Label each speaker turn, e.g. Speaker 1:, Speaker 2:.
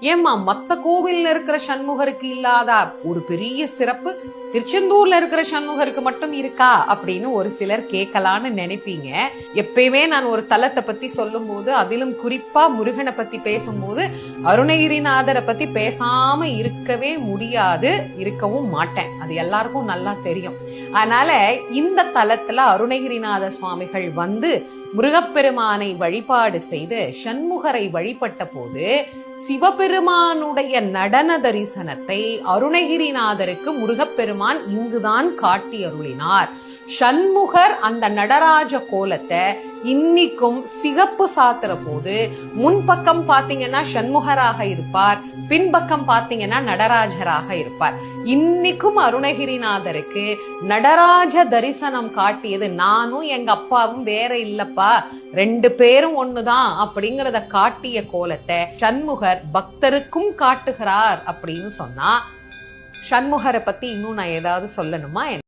Speaker 1: ஏம்மா மத்த கோவில்ல இருக்கிற சண்முகருக்கு இல்லாத ஒரு பெரிய சிறப்பு திருச்செந்தூர்ல இருக்கிற சண்முகருக்கு மட்டும் இருக்கா அப்படின்னு ஒரு சிலர் கேட்கலான்னு நினைப்பீங்க. எப்பயுமே நான் ஒரு தலத்தை பத்தி சொல்லும் போது, அதிலும் குறிப்பா முருகனை பத்தி பேசும்போது அருணகிரிநாதரை பத்தி பேசாம இருக்கவே முடியாது, இருக்கவும் மாட்டேன். அது எல்லாருக்கும் நல்லா தெரியும். அதனால இந்த தலத்துல அருணகிரிநாத சுவாமிகள் வந்து முருகப்பெருமானை வழிபாடு செய்து சண்முகரை வழிபட்ட போது சிவபெருமானுடைய நடன தரிசனத்தை அருணகிரிநாதருக்கு முருகப்பெருமான் இங்குதான் காட்டி அருளினார். சண்முகர் அந்த நடராஜ கோலத்தை இன்னிக்கும் சிகப்பு சாத்துற போது முன்பக்கம் பாத்தீங்கன்னா சண்முகராக இருப்பார், பின்பக்கம் பாத்தீங்கன்னா நடராஜராக இருப்பார். இன்னைக்கும் அருணகிரிநாதருக்கு நடராஜ தரிசனம் காட்டியது நானும் எங்க அப்பாவும் வேற இல்லப்பா, ரெண்டு பேரும் ஒண்ணுதான் அப்படிங்கறத காட்டிய கோலத்தை சண்முகர் பக்தருக்கும் காட்டுகிறார் அப்படின்னு சொன்னா, சண்முகரை பத்தி இன்னும் நான் ஏதாவது சொல்லணுமா?